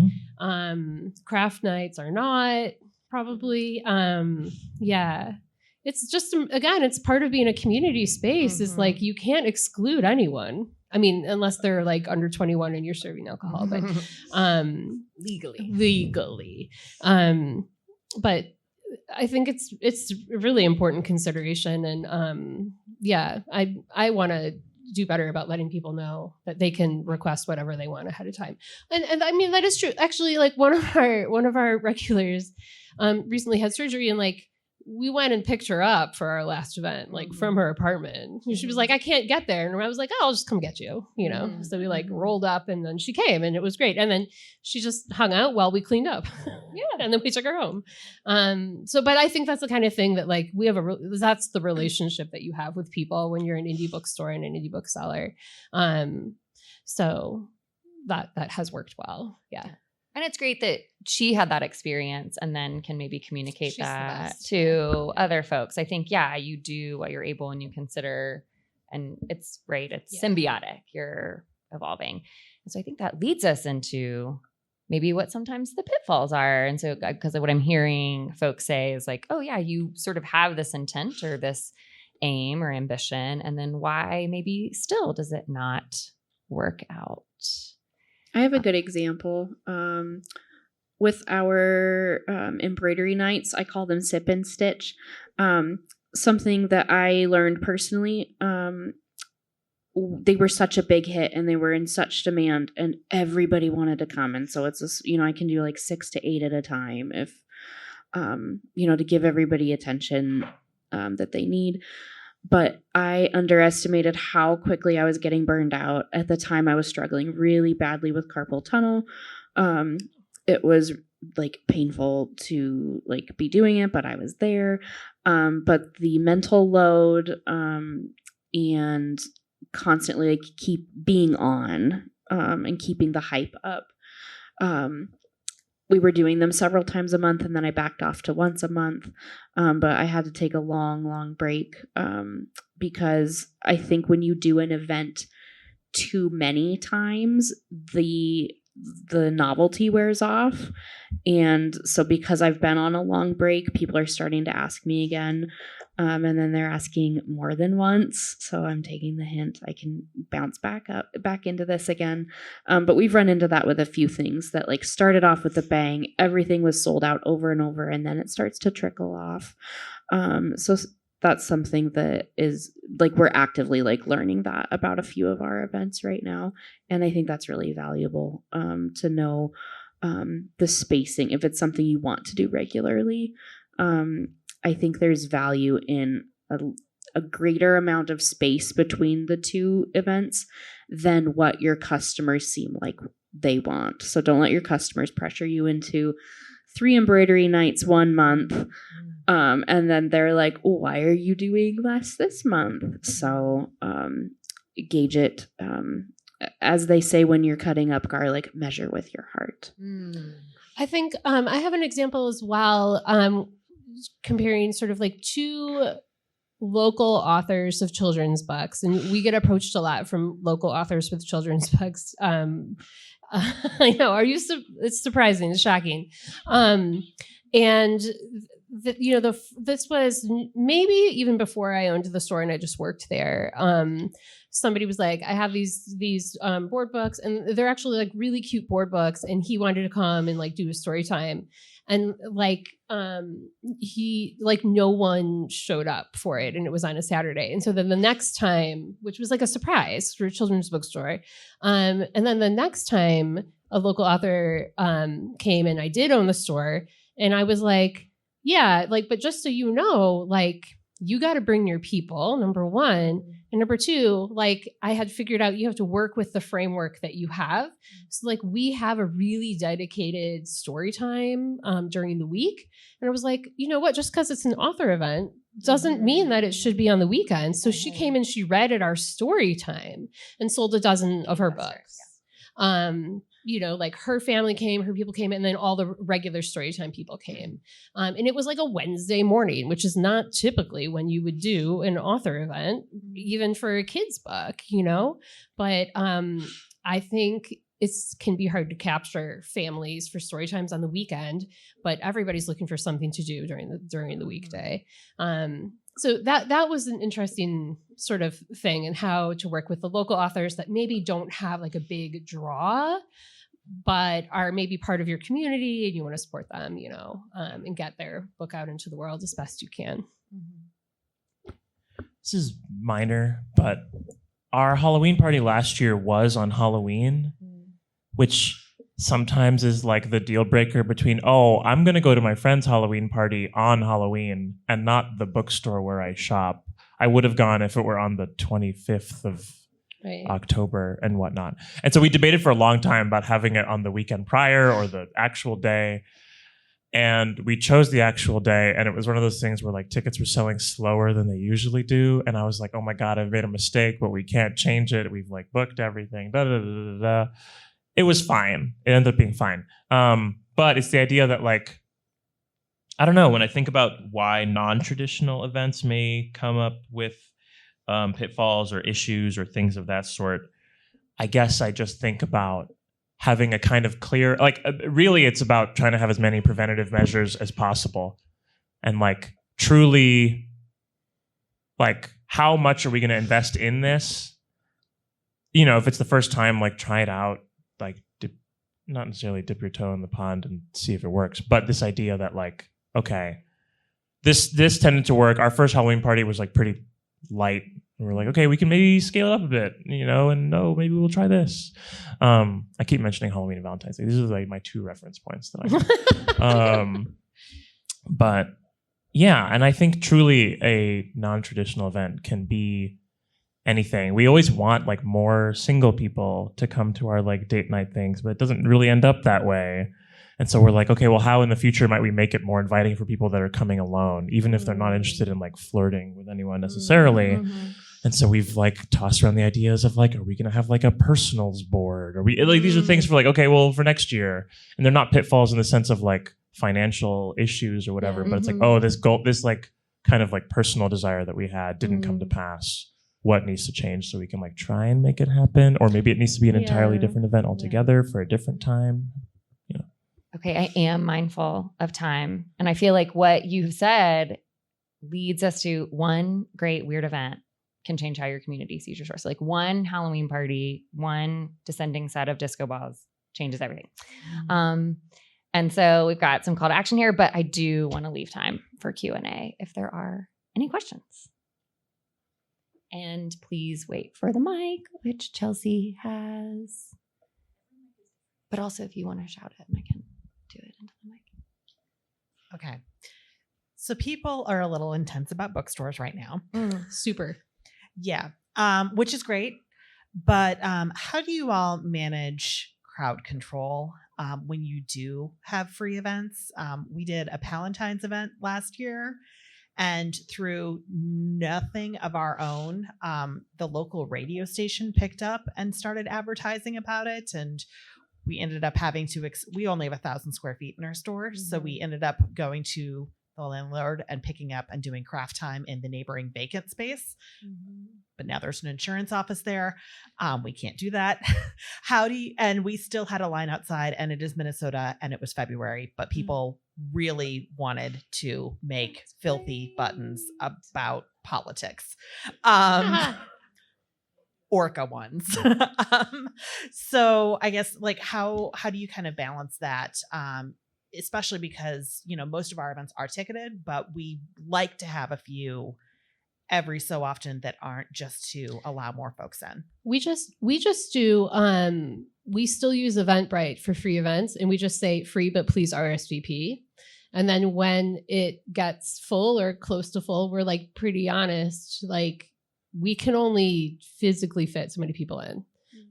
craft nights are not probably. Yeah. It's just, again, it's part of being a community space. Is like, you can't exclude anyone. I mean, unless they're like under 21 and you're serving alcohol, but legally. But I think it's a really important consideration. And yeah, I want to do better about letting people know that they can request whatever they want ahead of time. And I mean, that is true. Actually, like one of our regulars recently had surgery, and like we went and picked her up for our last event, like from her apartment. And she was like, I can't get there. And I was like, oh, I'll just come get you, you know? So we like rolled up, and then she came, and it was great. And then she just hung out while we cleaned up. Yeah. And then we took her home. But I think that's the kind of thing that like we have that's the relationship that you have with people when you're an indie bookstore and an indie bookseller. So that has worked well. Yeah. And it's great that she had that experience and then can maybe communicate that to other folks. I think, yeah, you do what you're able and you consider, and it's right. It's symbiotic. You're evolving. And so I think that leads us into maybe what sometimes the pitfalls are. And so, because of what I'm hearing folks say is like, oh yeah, you sort of have this intent or this aim or ambition. And then why maybe still does it not work out? I have a good example. With our embroidery nights, I call them sip and stitch. Something that I learned personally, they were such a big hit and they were in such demand and everybody wanted to come. And so it's just, I can do like 6 to 8 at a time if, to give everybody attention that they need. But I underestimated how quickly I was getting burned out. At the time, I was struggling really badly with carpal tunnel. It was like painful to like be doing it, but I was there. But the mental load and constantly like keep being on and keeping the hype up. We were doing them several times a month, and then I backed off to once a month. But I had to take a long break because I think when you do an event too many times, the novelty wears off. And so because I've been on a long break, people are starting to ask me again. And then they're asking more than once. So I'm taking the hint. I can bounce back into this again. But we've run into that with a few things that like started off with a bang. Everything was sold out over and over, and then it starts to trickle off. So that's something that is like we're actively like learning that about a few of our events right now. And I think that's really valuable to know the spacing if it's something you want to do regularly. I think there's value in a greater amount of space between the two events than what your customers seem like they want. So don't let your customers pressure you into 3 embroidery nights 1 month. And then they're like, why are you doing less this month? So gauge it. As they say when you're cutting up garlic, measure with your heart. I think I have an example as well, comparing sort of like two local authors of children's books, and we get approached a lot from local authors with children's books. I know, it's surprising, it's shocking. And this was maybe even before I owned the store and I just worked there. Somebody was like, I have these board books, and they're actually like really cute board books, and he wanted to come and like do a story time. And he no one showed up for it, and it was on a Saturday. And so then the next time, which was like a surprise for a children's bookstore, and then the next time a local author came, and I did own the store, and I was like, yeah, but just so you know, you got to bring your people, number one. And number two, I had figured out you have to work with the framework that you have. So we have a really dedicated story time during the week. And I was like, you know what, just because it's an author event doesn't mean that it should be on the weekend. So she came and she read at our story time and sold a dozen of her books. Her family came, her people came, and then all the regular Storytime people came. And it was like a Wednesday morning, which is not typically when you would do an author event, even for a kid's book, But I think it can be hard to capture families for story times on the weekend, but everybody's looking for something to do during the weekday. So that was an interesting sort of thing, and how to work with the local authors that maybe don't have a big draw, but are maybe part of your community and you want to support them, and get their book out into the world as best you can. This is minor, but our Halloween party last year was on Halloween, which sometimes is the deal breaker between, I'm going to go to my friend's Halloween party on Halloween and not the bookstore where I shop. I would have gone if it were on the 25th of October and whatnot. And so we debated for a long time about having it on the weekend prior or the actual day. And we chose the actual day. And it was one of those things where tickets were selling slower than they usually do. And I was like, oh my God, I've made a mistake, but we can't change it. We've booked everything. It was fine. It ended up being fine. But it's the idea that I don't know, when I think about why non-traditional events may come up with pitfalls or issues or things of that sort, I guess I just think about having a kind of clear, really it's about trying to have as many preventative measures as possible. And truly, how much are we going to invest in this? If it's the first time, try it out, not necessarily dip your toe in the pond and see if it works, but this idea that okay, this tended to work. Our first Halloween party was pretty light. And we're okay, we can maybe scale it up a bit, and maybe we'll try this. I keep mentioning Halloween and Valentine's Day. These are my two reference points that I have. But yeah, and I think truly a non-traditional event can be anything. We always want more single people to come to our date night things, but it doesn't really end up that way. And so we're okay, well, how in the future might we make it more inviting for people that are coming alone, even if they're not interested in flirting with anyone necessarily? Mm-hmm. And so we've tossed around the ideas of are we going to have a personals board? Or we these are things for okay, well, for next year. And they're not pitfalls in the sense of financial issues or whatever, but it's this goal, this kind of personal desire that we had didn't come to pass. What needs to change so we can try and make it happen? Or maybe it needs to be an entirely different event altogether for a different time. Okay, I am mindful of time. And I feel what you've said leads us to one great weird event can change how your community sees your store. So one Halloween party, one descending set of disco balls changes everything. And so we've got some call to action here, but I do want to leave time for Q&A if there are any questions. And please wait for the mic, which Chelsea has. But also if you want to shout it, I can do it into the mic. Okay. So people are a little intense about bookstores right now. Super. Yeah. Which is great. But how do you all manage crowd control when you do have free events? We did a Palentine's event last year. And through nothing of our own, the local radio station picked up and started advertising about it. And we ended up having to, we only have 1,000 square feet in our store. So we ended up going to the landlord and picking up and doing craft time in the neighboring vacant space. But now there's an insurance office there. We can't do that. And we still had a line outside, and it is Minnesota and it was February, but people really wanted to make filthy buttons about politics. Orca ones. So I guess like how do you kind of balance that? Especially because, most of our events are ticketed, but we like to have a few every so often that aren't, just to allow more folks in. We just do, we still use Eventbrite for free events, and we just say free, but please RSVP. And then when it gets full or close to full, we're like pretty honest, like we can only physically fit so many people in.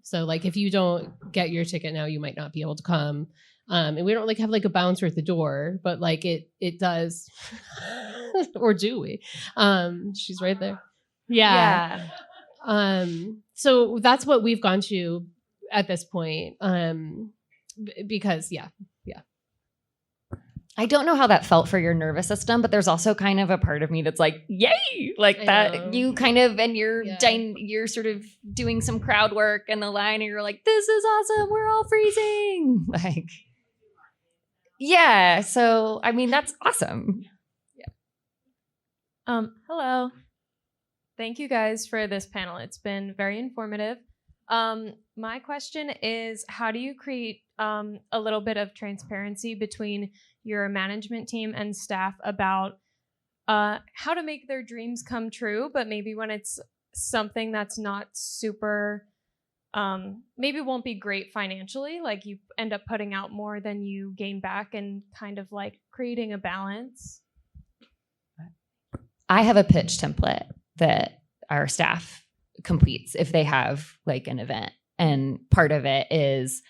So like, if you don't get your ticket now, you might not be able to come. And we don't like have like a bouncer at the door, but like it does, or do we? She's right there. Yeah. So that's what we've gone to at this point. Because yeah. I don't know how that felt for your nervous system, but there's also kind of a part of me that's like, yay, like that you kind of, and you're sort of doing some crowd work in the line and you're like, this is awesome. We're all freezing. Like, yeah. So, I mean, that's awesome. Yeah. Hello. Thank you guys for this panel. It's been very informative. My question is, how do you create a little bit of transparency between your management team and staff about how to make their dreams come true, but maybe when it's something that's not super, maybe won't be great financially, like you end up putting out more than you gain back, and kind of like creating a balance? I have a pitch template that our staff completes if they have like an event. And part of it is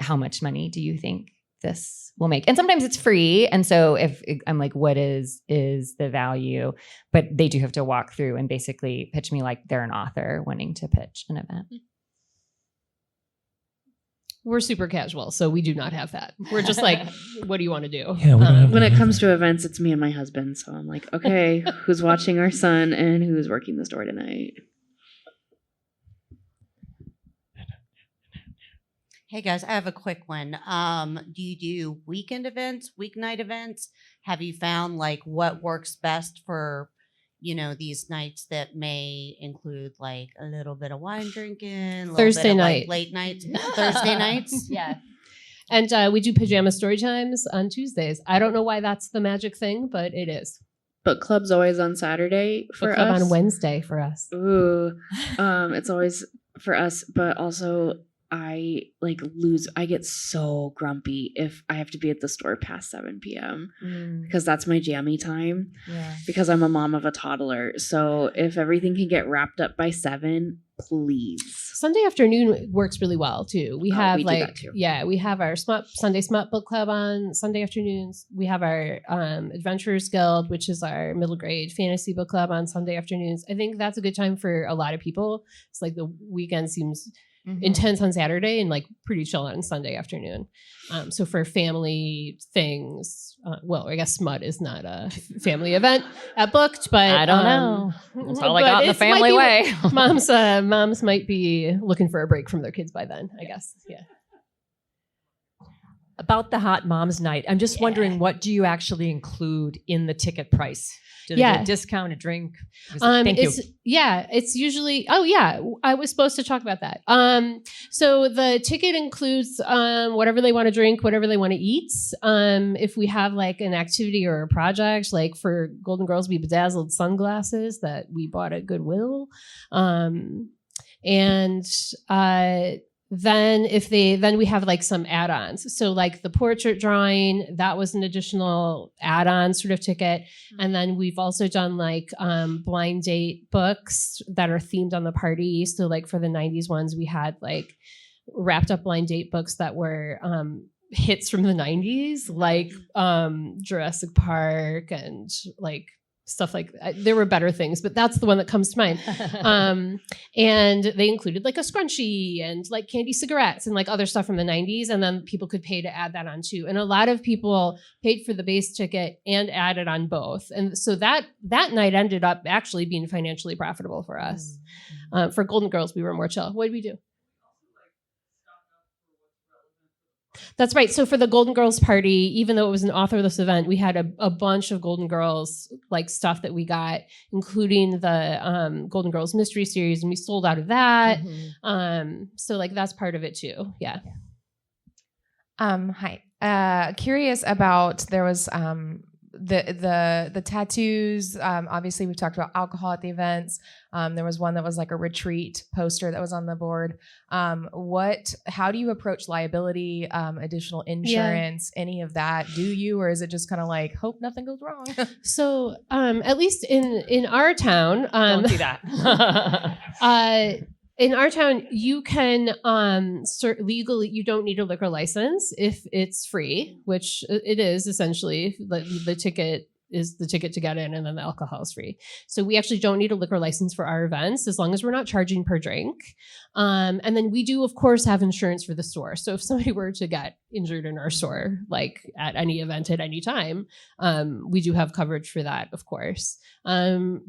how much money do you think this will make? And sometimes it's free. And so if I'm like, what is the value? But they do have to walk through and basically pitch me like they're an author wanting to pitch an event. We're super casual, so we do not have that. We're just like, what do you want to do? Yeah, when it comes to events, it's me and my husband. So I'm like, okay, who's watching our son and who's working the store tonight? Hey guys, I have a quick one. Do you do weekend events, weeknight events? Have you found like what works best for, these nights that may include like a little bit of wine drinking, Thursday night, like late nights, Thursday nights? Yeah. And we do pajama story times on Tuesdays. I don't know why that's the magic thing, but it is. Book club's always on Saturday for Book club us. on Wednesday for us. Ooh, it's always for us, but also I get so grumpy if I have to be at the store past 7 p.m. because that's my jammy time. Yeah. Because I'm a mom of a toddler. So if everything can get wrapped up by 7, please. Sunday afternoon works really well too. We have we do that too. we have our Sunday Smut book club on Sunday afternoons. We have our Adventurers Guild, which is our middle grade fantasy book club on Sunday afternoons. I think that's a good time for a lot of people. It's like the weekend seems intense on Saturday and like pretty chill on Sunday afternoon. So for family things, I guess Smut is not a family event at Booked, but I don't know. That's all I got in the family way. moms might be looking for a break from their kids by then, I guess. Yeah. About the Hot Moms Night, I'm just wondering, what do you actually include in the ticket price? Do they get a discount, a drink? Thank you. It's usually, I was supposed to talk about that. So the ticket includes whatever they want to drink, whatever they want to eat. If we have like an activity or a project, like for Golden Girls, we bedazzled sunglasses that we bought at Goodwill. Then we have like some add-ons. So like the portrait drawing, that was an additional add-on sort of ticket. And then we've also done like blind date books that are themed on the party. So like for the 90s ones, we had like wrapped up blind date books that were hits from the 90s, like Jurassic Park and like stuff like there were better things, but that's the one that comes to mind. And they included like a scrunchie and like candy cigarettes and like other stuff from the 90s. And then people could pay to add that on too. And a lot of people paid for the base ticket and added on both. And so that night ended up actually being financially profitable for us. For Golden Girls, we were more chill. What did we do? That's right. So for the Golden Girls party, even though it was an authorless event, we had a bunch of Golden Girls like stuff that we got, including the Golden Girls mystery series, and we sold out of that. So like that's part of it too. Yeah. Hi. Curious about there was the tattoos. Obviously, we've talked about alcohol at the events. There was one that was like a retreat poster that was on the board. How do you approach liability, additional insurance, any of that? Do you, or is it just kind of like hope nothing goes wrong? So, at least in our town, Don't do that. in our town, you can legally, you don't need a liquor license if it's free, which it is essentially. The ticket is the ticket to get in, and then the alcohol is free. So we actually don't need a liquor license for our events as long as we're not charging per drink. And then we do, of course, have insurance for the store. So if somebody were to get injured in our store, like at any event at any time, we do have coverage for that, of course.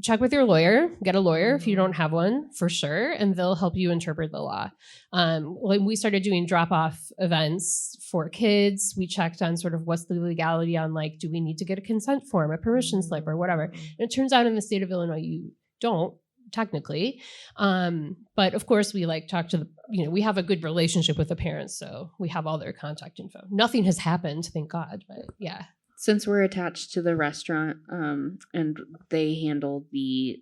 Check with your lawyer, get a lawyer if you don't have one, for sure, and they'll help you interpret the law. When we started doing drop-off events for kids, we checked on sort of what's the legality on, like, do we need to get a consent form, a permission slip, or whatever. And it turns out in the state of Illinois, you don't, technically. But of course, we like talk to we have a good relationship with the parents, so we have all their contact info. Nothing has happened, thank God, but yeah. Since we're attached to the restaurant, and they handle the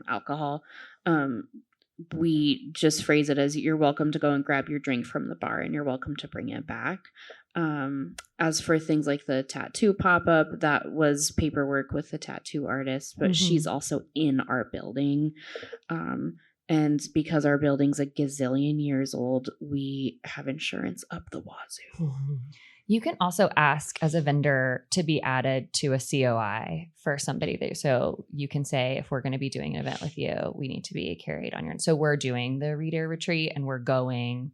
alcohol, we just phrase it as you're welcome to go and grab your drink from the bar and you're welcome to bring it back. As for things like the tattoo pop-up, that was paperwork with the tattoo artist, but she's also in our building. And because our building's a gazillion years old, we have insurance up the wazoo. You can also ask as a vendor to be added to a COI for somebody. So you can say, if we're going to be doing an event with you, we need to be carried on your. So we're doing the reader retreat and we're going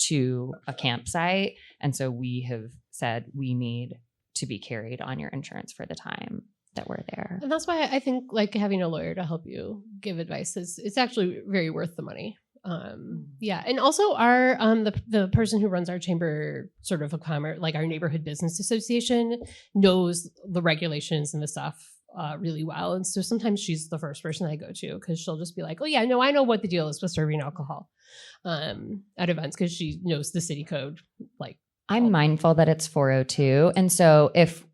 to a campsite. And so we have said we need to be carried on your insurance for the time that we're there. And that's why I think like having a lawyer to help you give advice it's actually very worth the money. Yeah. And also our, the person who runs our chamber sort of a commerce, like our neighborhood business association, knows the regulations and the stuff really well. And so sometimes she's the first person I go to because she'll just be like, oh yeah, no, I know what the deal is with serving alcohol at events because she knows the city code. Like I'm mindful that it's 4:02. And so if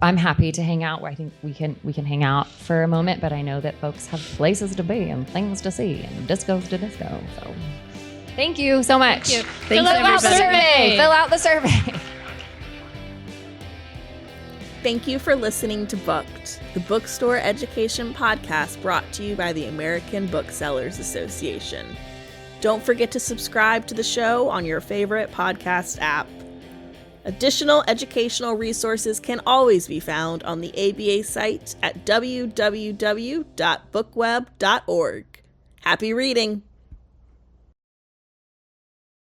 I'm happy to hang out, where I think we can hang out for a moment, but I know that folks have places to be and things to see and discos to disco. So thank you so much. Thank you. Fill out the survey. Fill out the survey. Thank you for listening to Booked, the bookstore education podcast brought to you by the American Booksellers Association. Don't forget to subscribe to the show on your favorite podcast app. Additional educational resources can always be found on the ABA site at www.bookweb.org. Happy reading!